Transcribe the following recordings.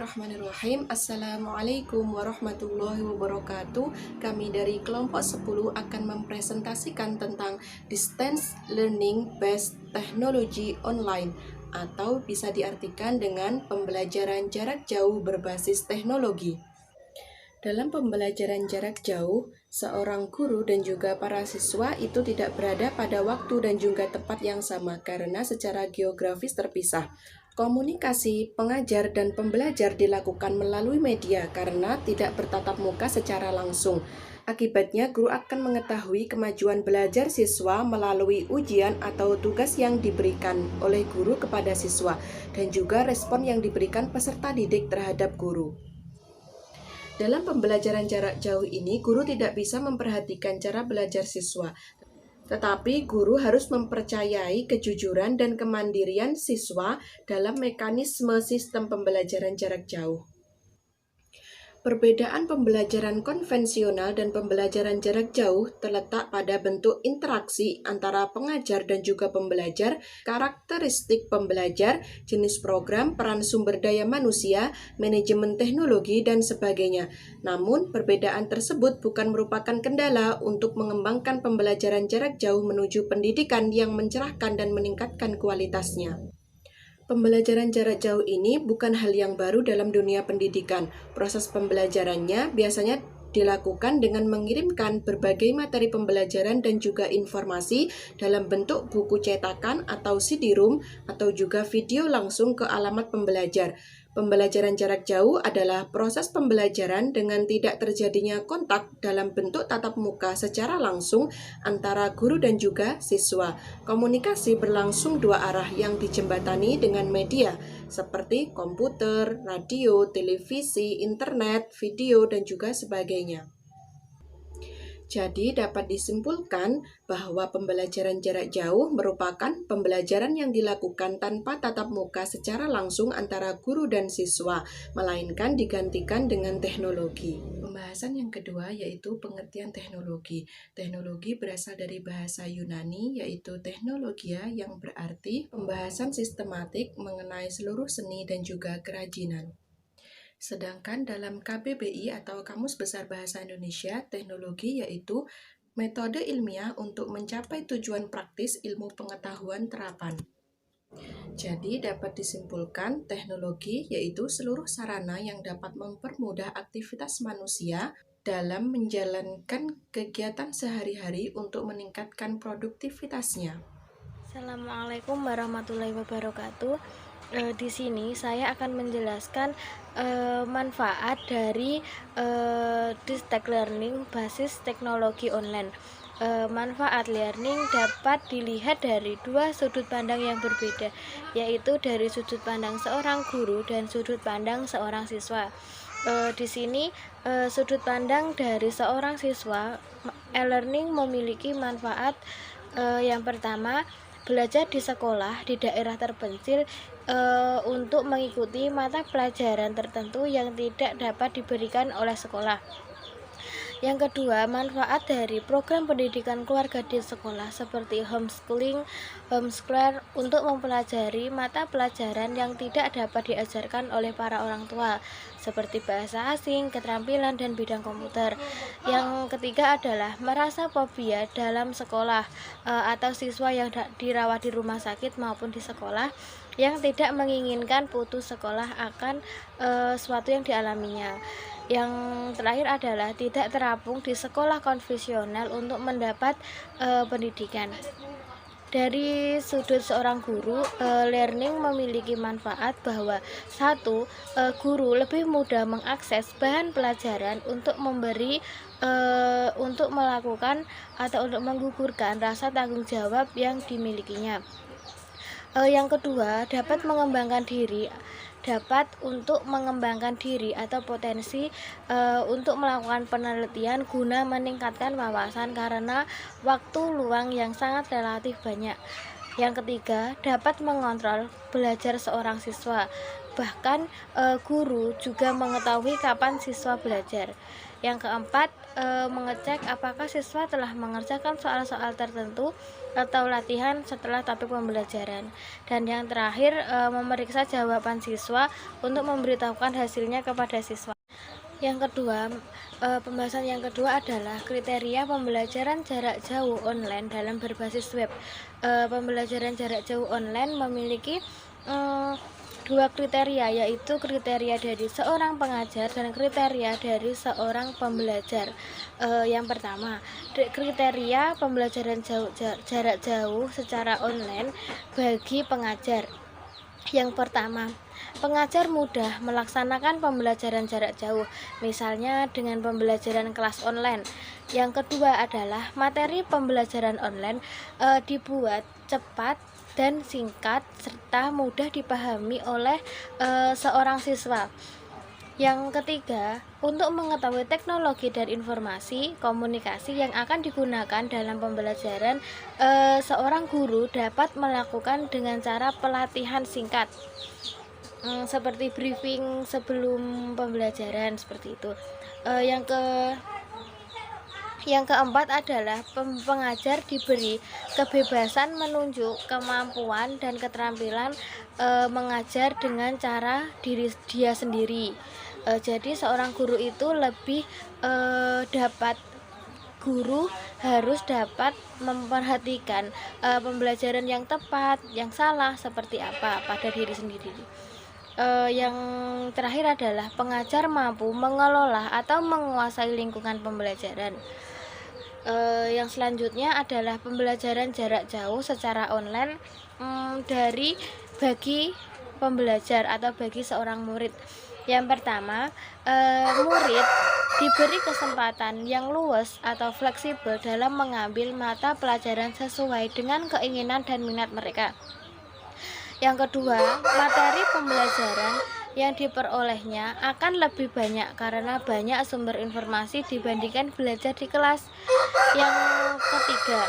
Bismillahirrahmanirrahim. Assalamualaikum warahmatullahi wabarakatuh. Kami dari kelompok 10 akan mempresentasikan tentang Distance Learning Based Technology Online, atau bisa diartikan dengan pembelajaran jarak jauh berbasis teknologi. Dalam pembelajaran jarak jauh, seorang guru dan juga para siswa itu tidak berada pada waktu dan juga tempat yang sama karena secara geografis terpisah. Komunikasi pengajar dan pembelajar dilakukan melalui media karena tidak bertatap muka secara langsung. Akibatnya, guru akan mengetahui kemajuan belajar siswa melalui ujian atau tugas yang diberikan oleh guru kepada siswa, dan juga respon yang diberikan peserta didik terhadap guru. Dalam pembelajaran jarak jauh ini, guru tidak bisa memperhatikan cara belajar siswa, tetapi guru harus mempercayai kejujuran dan kemandirian siswa dalam mekanisme sistem pembelajaran jarak jauh. Perbedaan pembelajaran konvensional dan pembelajaran jarak jauh terletak pada bentuk interaksi antara pengajar dan juga pembelajar, karakteristik pembelajar, jenis program, peran sumber daya manusia, manajemen teknologi, dan sebagainya. Namun, perbedaan tersebut bukan merupakan kendala untuk mengembangkan pembelajaran jarak jauh menuju pendidikan yang mencerahkan dan meningkatkan kualitasnya. Pembelajaran jarak jauh ini bukan hal yang baru dalam dunia pendidikan. Proses pembelajarannya biasanya dilakukan dengan mengirimkan berbagai materi pembelajaran dan juga informasi dalam bentuk buku cetakan atau CD-ROM atau juga video langsung ke alamat pembelajar. Pembelajaran jarak jauh adalah proses pembelajaran dengan tidak terjadinya kontak dalam bentuk tatap muka secara langsung antara guru dan juga siswa. Komunikasi berlangsung dua arah yang dijembatani dengan media seperti komputer, radio, televisi, internet, video, dan juga sebagainya. Jadi dapat disimpulkan bahwa pembelajaran jarak jauh merupakan pembelajaran yang dilakukan tanpa tatap muka secara langsung antara guru dan siswa, melainkan digantikan dengan teknologi. Pembahasan yang kedua yaitu pengertian teknologi. Teknologi berasal dari bahasa Yunani yaitu teknologia, yang berarti pembahasan sistematik mengenai seluruh seni dan juga kerajinan. Sedangkan dalam KBBI atau Kamus Besar Bahasa Indonesia, teknologi yaitu metode ilmiah untuk mencapai tujuan praktis ilmu pengetahuan terapan. Jadi dapat disimpulkan teknologi yaitu seluruh sarana yang dapat mempermudah aktivitas manusia dalam menjalankan kegiatan sehari-hari untuk meningkatkan produktivitasnya. Assalamualaikum warahmatullahi wabarakatuh. Di sini saya akan menjelaskan manfaat dari distance learning basis teknologi online. Manfaat learning dapat dilihat dari dua sudut pandang yang berbeda, yaitu dari sudut pandang seorang guru dan sudut pandang seorang siswa. Di sini sudut pandang dari seorang siswa, e-learning memiliki manfaat yang pertama, belajar di sekolah di daerah terpencil untuk mengikuti mata pelajaran tertentu yang tidak dapat diberikan oleh sekolah. Yang kedua, manfaat dari program pendidikan keluarga di sekolah seperti homeschooling, homeschooler untuk mempelajari mata pelajaran yang tidak dapat diajarkan oleh para orang tua seperti bahasa asing, keterampilan, dan bidang komputer. Yang ketiga adalah merasa fobia dalam sekolah atau siswa yang dirawat di rumah sakit maupun di sekolah yang tidak menginginkan putus sekolah akan sesuatu yang dialaminya. Yang terakhir adalah tidak terapung di sekolah konvensional untuk mendapat pendidikan. Dari sudut seorang guru, learning memiliki manfaat bahwa satu, guru lebih mudah mengakses bahan pelajaran untuk untuk melakukan atau untuk menggugurkan rasa tanggung jawab yang dimilikinya. Yang kedua, dapat untuk mengembangkan diri atau potensi untuk melakukan penelitian guna meningkatkan wawasan karena waktu luang yang sangat relatif banyak. Yang ketiga, dapat mengontrol belajar seorang siswa. bahkan guru juga mengetahui kapan siswa belajar. Yang keempat, mengecek apakah siswa telah mengerjakan soal-soal tertentu atau latihan setelah topik pembelajaran. Dan yang terakhir, memeriksa jawaban siswa untuk memberitahukan hasilnya kepada siswa. Yang kedua, pembahasan yang kedua adalah kriteria pembelajaran jarak jauh online dalam berbasis web. Pembelajaran jarak jauh online memiliki dua kriteria, yaitu kriteria dari seorang pengajar dan kriteria dari seorang pembelajar. Yang pertama, kriteria pembelajaran jarak jauh secara online bagi pengajar. Yang pertama, pengajar mudah melaksanakan pembelajaran jarak jauh, misalnya dengan pembelajaran kelas online. Yang kedua adalah materi pembelajaran online dibuat cepat dan singkat serta mudah dipahami oleh seorang siswa. Yang ketiga, untuk mengetahui teknologi dan informasi komunikasi yang akan digunakan dalam pembelajaran, seorang guru dapat melakukan dengan cara pelatihan singkat, seperti briefing sebelum pembelajaran, seperti itu. Yang keempat adalah pengajar diberi kebebasan menunjuk kemampuan dan keterampilan mengajar dengan cara dia sendiri. Jadi seorang guru itu guru harus dapat memperhatikan pembelajaran yang tepat, yang salah seperti apa pada diri sendiri. Yang terakhir adalah pengajar mampu mengelola atau menguasai lingkungan pembelajaran. Yang selanjutnya adalah pembelajaran jarak jauh secara online bagi pembelajar atau bagi seorang murid. Yang pertama, murid diberi kesempatan yang luas atau fleksibel dalam mengambil mata pelajaran sesuai dengan keinginan dan minat mereka. Yang kedua, materi pembelajaran yang diperolehnya akan lebih banyak karena banyak sumber informasi dibandingkan belajar di kelas. Yang ketiga,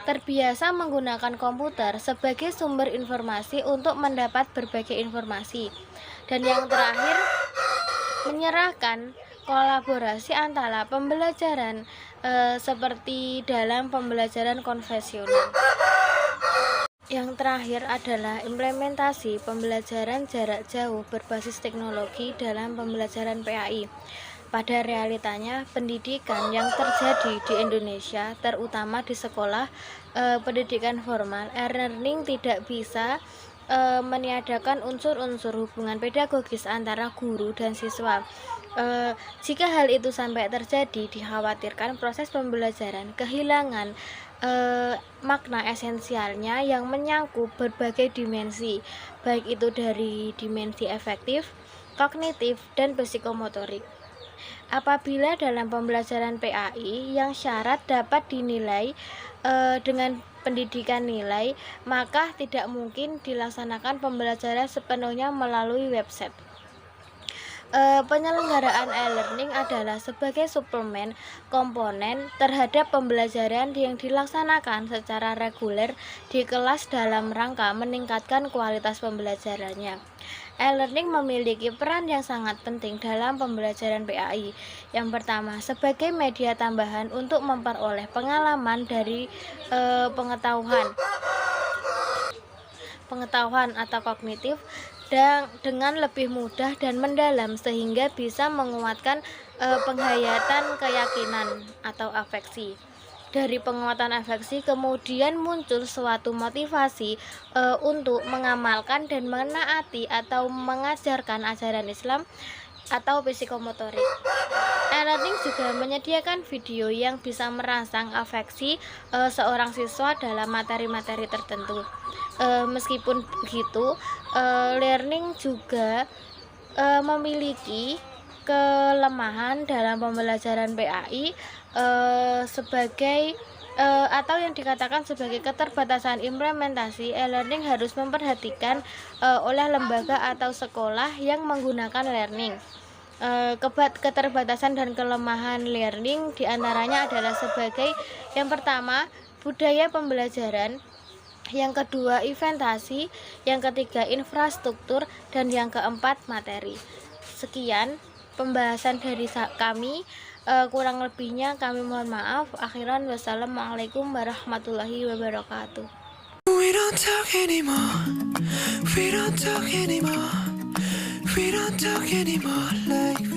terbiasa menggunakan komputer sebagai sumber informasi untuk mendapat berbagai informasi. Dan yang terakhir, menyerahkan kolaborasi antara pembelajaran seperti dalam pembelajaran konvensional. Yang terakhir adalah implementasi pembelajaran jarak jauh berbasis teknologi dalam pembelajaran PAI. Pada realitanya, pendidikan yang terjadi di Indonesia, terutama di sekolah pendidikan formal, e-learning tidak bisa meniadakan unsur-unsur hubungan pedagogis antara guru dan siswa. Jika hal itu sampai terjadi, dikhawatirkan proses pembelajaran kehilangan makna esensialnya yang menyangkut berbagai dimensi, baik itu dari dimensi efektif, kognitif, dan psikomotorik. Apabila dalam pembelajaran PAI yang syarat dapat dinilai dengan pendidikan nilai, maka tidak mungkin dilaksanakan pembelajaran sepenuhnya melalui website. Penyelenggaraan e-learning adalah sebagai suplemen komponen terhadap pembelajaran yang dilaksanakan secara reguler di kelas dalam rangka meningkatkan kualitas pembelajarannya. E-learning memiliki peran yang sangat penting dalam pembelajaran PAI. Yang pertama, sebagai media tambahan untuk memperoleh pengalaman dari pengetahuan atau kognitif dan dengan lebih mudah dan mendalam sehingga bisa menguatkan penghayatan keyakinan atau afeksi. Dari penguatan afeksi kemudian muncul suatu motivasi untuk mengamalkan dan menaati atau mengajarkan ajaran Islam atau psikomotorik. E-learning juga menyediakan video yang bisa merangsang afeksi seorang siswa dalam materi-materi tertentu. Meskipun begitu, learning juga memiliki kelemahan dalam pembelajaran PAI atau yang dikatakan sebagai keterbatasan implementasi. E-learning harus memperhatikan oleh lembaga atau sekolah yang menggunakan learning. Keterbatasan dan kelemahan learning diantaranya adalah sebagai yang pertama, budaya pembelajaran yang kedua inventasi, yang ketiga infrastruktur, dan yang keempat materi. Sekian pembahasan dari kami. Kurang lebihnya kami mohon maaf. Akhiran wassalamualaikum warahmatullahi wabarakatuh. We don't talk anymore. We don't talk anymore. We don't talk anymore like